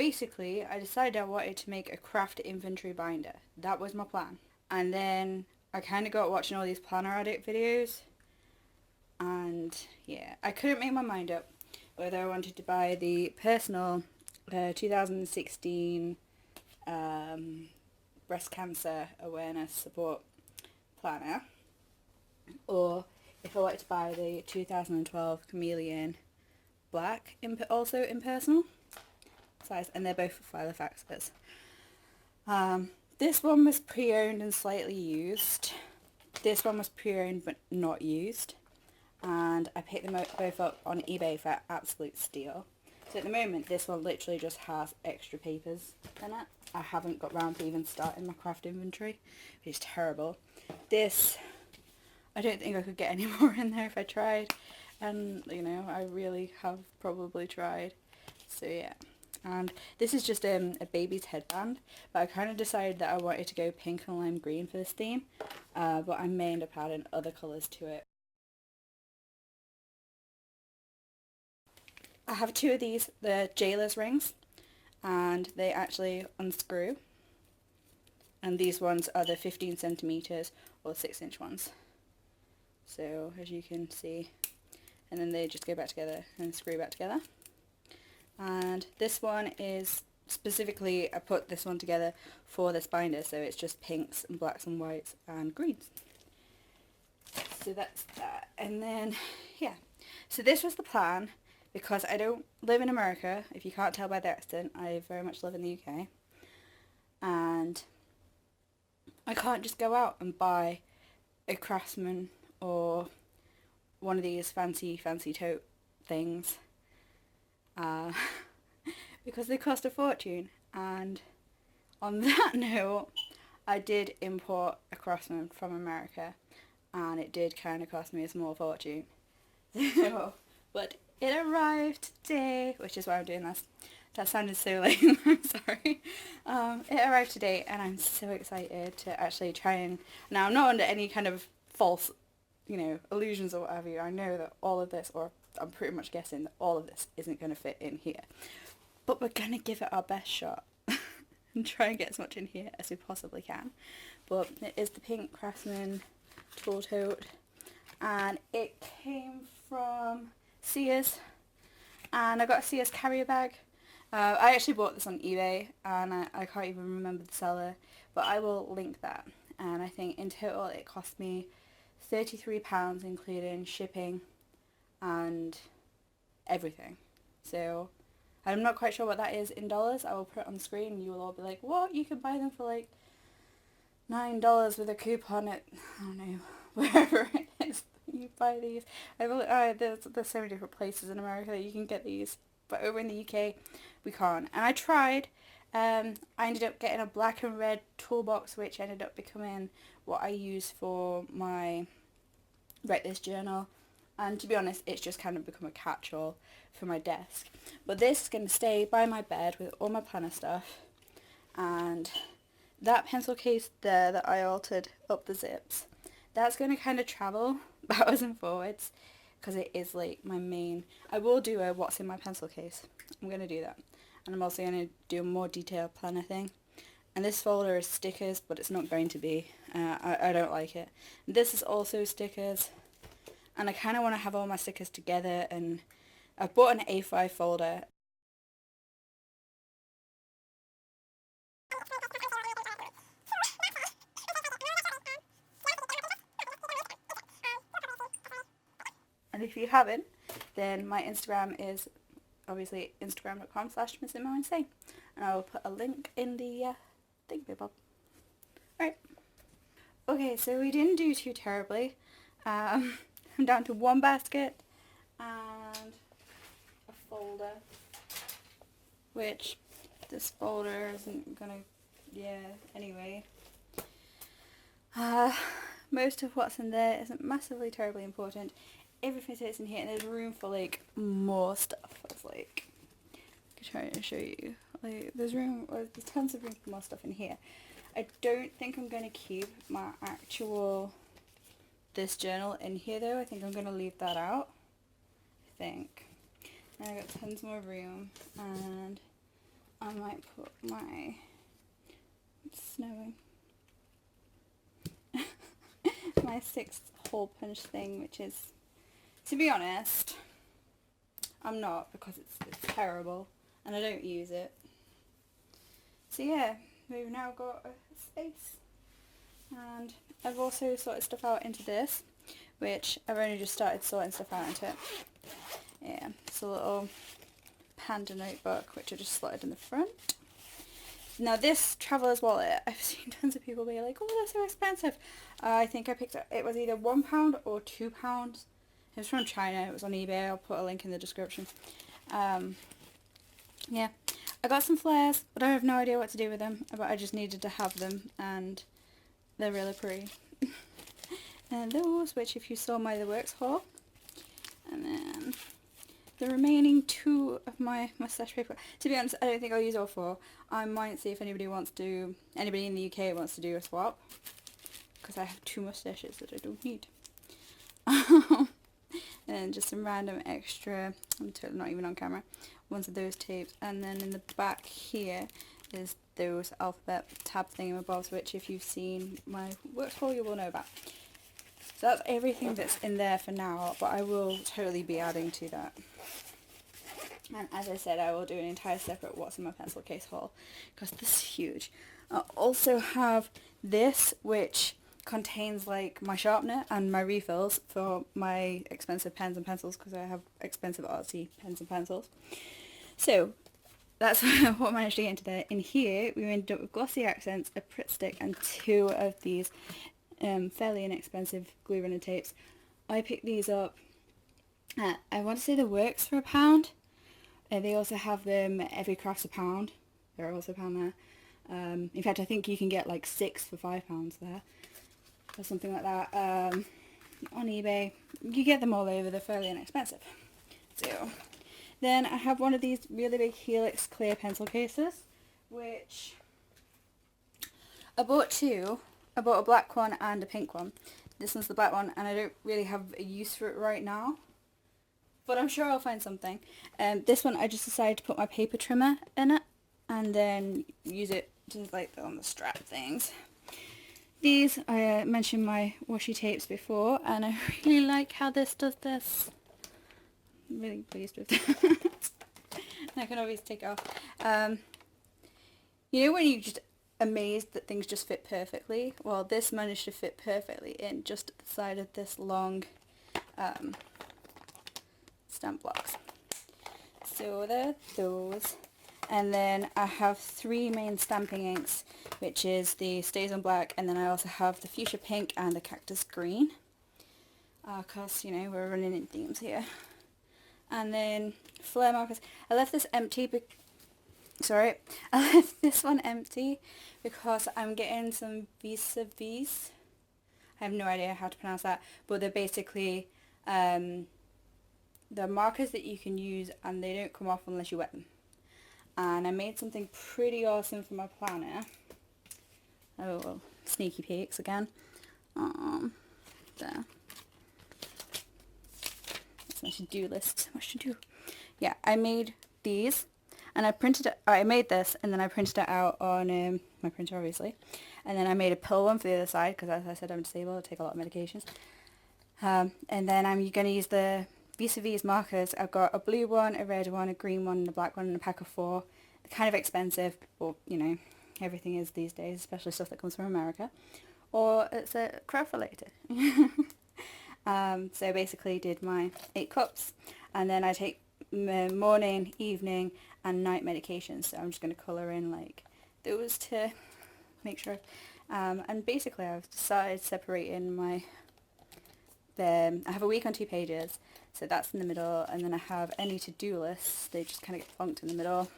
basically I decided I wanted to make a craft inventory binder. That was my plan. And then I kind of got watching all these planner Addict videos, and yeah, I couldn't make my mind up whether I wanted to buy the personal 2016 breast cancer awareness support planner, or if I wanted to buy the 2012 chameleon black, also in personal size, and they're both for Filofaxes. This one was pre-owned and slightly used. This one was pre-owned but not used. And I picked them both up on eBay for absolute steal. So at the moment, this one literally just has extra papers in it. I haven't got round to even starting my craft inventory, which is terrible. This, I don't think I could get any more in there if I tried. And, you know, I really have probably tried. So yeah. And this is just a baby's headband, but I kind of decided that I wanted to go pink and lime green for this theme, but I may end up adding other colours to it. I have two of these, the jailer's rings, and they actually unscrew, and these ones are the 15 centimeters or 6-inch ones. So as you can see, and then they just go back together and screw back together. And this one is specifically, I put this one together for this binder, so it's just pinks and blacks and whites and greens. So that's that. And then, yeah. So this was the plan, because I don't live in America. If you can't tell by the accent, I very much live in the UK. And I can't just go out and buy a Craftsman or one of these fancy tote things. Because they cost a fortune. And on that note, I did import a Craftsman from America, and it did kind of cost me a small fortune. But it arrived today, which is why I'm doing this. That sounded so lame, I'm sorry. It arrived today, and I'm so excited to actually try and... Now, I'm not under any kind of false, illusions or what have you. I know that all of this, or I'm pretty much guessing that all of this isn't going to fit in here. But we're going to give it our best shot and try and get as much in here as we possibly can. But it is the pink Craftsman tool tote, and it came from Sears, and I got a Sears carrier bag. I actually bought this on eBay, and I can't even remember the seller, but I will link that. And I think in total it cost me £33, including shipping and everything. So I'm not quite sure what that is in dollars. I will put it on the screen and you will all be like, what? You can buy them for like $9 with a coupon at, I don't know, wherever it is you buy these. There's so many different places in America that you can get these, but over in the UK we can't. And I tried. I ended up getting a black and red toolbox, which ended up becoming what I use for my Write This journal. And to be honest, it's just kind of become a catch-all for my desk. But this is going to stay by my bed with all my planner stuff. And that pencil case there that I altered up the zips, that's going to kind of travel backwards and forwards, because it is like my main... I will do a what's in my pencil case. I'm going to do that. And I'm also going to do a more detailed planner thing. And this folder is stickers, but it's not going to be. I don't like it. And this is also stickers. And I kind of want to have all my stickers together, and I've bought an A5 folder. And if you haven't, then my Instagram is obviously instagram.com/missimoinsane. And I will put a link in the thing, Bob. Alright. Okay, so we didn't do too terribly. I'm down to one basket and a folder, which this folder isn't gonna, anyway. Most of what's in there isn't massively terribly important. Everything that's in here, and there's room for like more stuff. It's like, I'm trying to show you. Like, there's tons of room for more stuff in here. I don't think I'm going to keep my actual this journal in here though. I think I'm going to leave that out. I think. And I got tons more room, and I I might put my, it's snowing, my 6-hole punch thing, which is, to be honest, I'm not, because it's terrible and I don't use it. So yeah, we've now got a space, and I've also sorted stuff out into this, which I've only just started sorting stuff out into it. Yeah, it's a little panda notebook which I just slotted in the front. Now this traveller's wallet, I've seen tons of people be like, oh, that's so expensive. I think I picked it was either £1 or £2. It was from China, it was on eBay, I'll put a link in the description. Yeah, I got some flares, but I have no idea what to do with them, but I just needed to have them, and they're really pretty. And those, which if you saw my The Works haul, and then the remaining 2 of my mustache paper. To be honest, I don't think I'll use all 4. I might see if anybody in the UK wants to do a swap, because I have 2 mustaches that I don't need. And then just some random extra, I'm totally not even on camera, ones of those tapes. And then in the back here is those alphabet tab thingamabobs, which if you've seen my Works haul you will know about. So that's everything that's in there for now, but I will totally be adding to that. And as I said, I will do an entire separate What's in My Pencil Case haul, because this is huge. I also have this, which contains like my sharpener and my refills for my expensive pens and pencils, because I have expensive artsy pens and pencils. So that's what I managed to get into there. In here, we ended up with glossy accents, a Pritt stick, and 2 of these fairly inexpensive glue runner tapes. I picked these up at, I want to say The Works for £1. They also have them Every Craft's £1. They're also £1 there. In fact, I think you can get like 6 for £5 there, or something like that. On eBay, you get them all over. They're fairly inexpensive. So then I have one of these really big Helix clear pencil cases, which I bought 2. I bought a black one and a pink one. This one's the black one, and I don't really have a use for it right now, but I'm sure I'll find something. This one I just decided to put my paper trimmer in it, and then use it just like on the strap things. These, I mentioned my washi tapes before, and I really like how this does this. I'm really pleased with it. I can always take it off. You know when you just amazed that things just fit perfectly? Well, this managed to fit perfectly in just at the side of this long stamp blocks. So there are those. And then I have 3 main stamping inks, which is the Stays on Black, and then I also have the Fuchsia Pink and the Cactus Green, because, you know, we're running in themes here. And then flare markers. I left this empty I left this one empty because I'm getting some vis-a-vis. I have no idea how to pronounce that, but they're basically the markers that you can use, and they don't come off unless you wet them. And I made something pretty awesome for my planner. Oh, well, sneaky peeks again. There. That's my to-do list. So much to do. Yeah, I made these. And I made this, and then I printed it out on my printer, obviously. And then I made a pill one for the other side, because as I said, I'm disabled, I take a lot of medications. And then I'm going to use the vis-a-vis markers. I've got a blue one, a red one, a green one, and a black one, and a pack of 4. They're kind of expensive, but, you know, everything is these days, especially stuff that comes from America. Or it's craft related. So basically did my 8 cups, and then I take morning, evening, and night medications. So I'm just going to colour in like those to make sure. And basically I've decided separating my, I have a week on 2 pages, so that's in the middle, and then I have any to-do lists, they just kind of get plunked in the middle.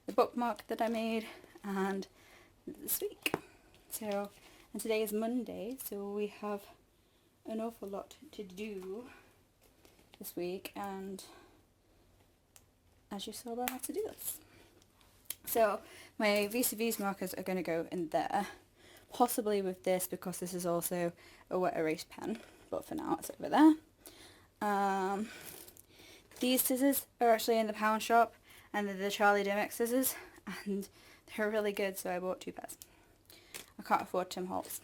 The bookmark that I made, and this week. So, and today is Monday, so we have an awful lot to do this week, and as you saw by my to-do list. So my vis-a-vis markers are going to go in there, possibly with this, because this is also a wet erase pen, but for now it's over there. These scissors are actually in the pound shop, and they're the Charlie Dimmock scissors, and they're really good, so I bought 2 pairs. I can't afford Tim Holtz.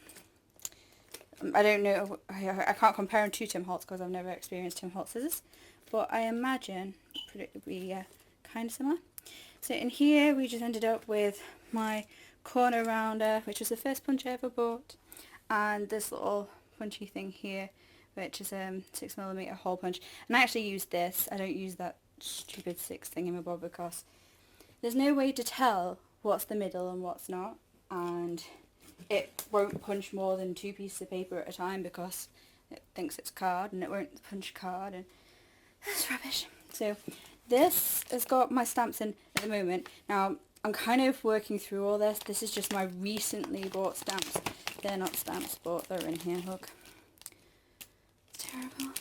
I don't know, I can't compare them to Tim Holtz because I've never experienced Tim Holtz scissors, but I imagine it would be kind of similar. So in here we just ended up with my corner rounder, which was the first punch I ever bought, and this little punchy thing here, which is a 6mm hole punch. And I actually use this. I don't use that stupid 6 thingamabob because there's no way to tell what's the middle and what's not, and it won't punch more than 2 pieces of paper at a time because it thinks it's card, and it won't punch card, and that's rubbish. So this has got my stamps in at the moment. Now I'm kind of working through all this. This is just my recently bought stamps. They're not stamps, but they're in here. Look, it's terrible.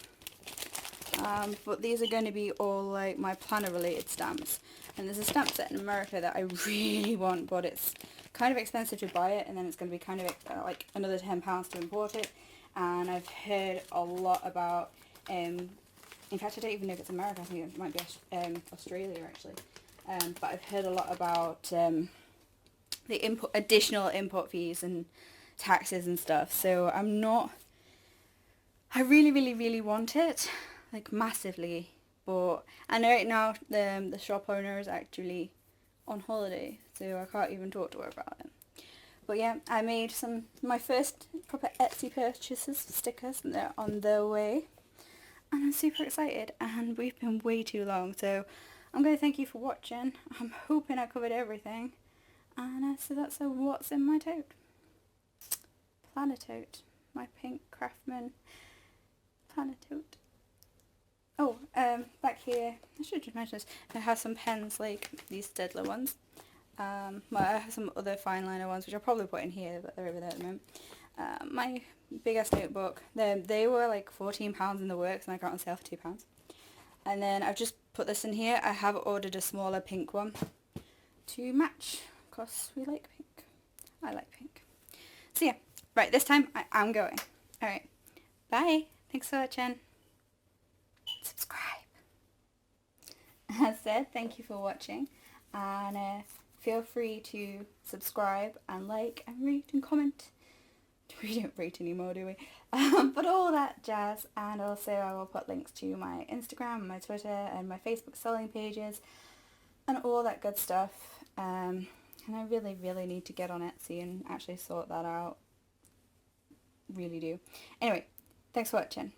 But these are going to be all like my planner related stamps. And there's a stamp set in America that I really want, but it's kind of expensive to buy it, and then it's going to be kind of like another £10 to import it. And I've heard a lot about, in fact I don't even know if it's America, I think it might be Australia actually. But I've heard a lot about the additional import fees and taxes and stuff, so I really want it, like massively, but and right now the shop owner is actually on holiday, so I can't even talk to her about it. But yeah, I made my first proper Etsy purchases, stickers, and they're on their way, and I'm super excited, and we've been way too long, so I'm going to thank you for watching. I'm hoping I covered everything, and so that's what's in my tote. Planner tote, my pink Craftman planner tote. Oh, back here, I should just mention this, it has some pens like these Stedler ones. Well, I have some other fine liner ones which I'll probably put in here, but they're over there at the moment. My big ass notebook, they were like £14 in the works, and I got on sale for £2. And then I've just put this in here. I have ordered a smaller pink one to match, because we like pink. I like pink. So yeah, right, this time I am going. Alright, bye. Thanks for watching. Subscribe. As said, thank you for watching, and feel free to subscribe and like and rate and comment. We don't rate anymore, do we? But all that jazz, and also I will put links to my Instagram, my Twitter, and my Facebook selling pages, and all that good stuff. And I really need to get on Etsy and actually sort that out. Really do. Anyway, thanks for watching.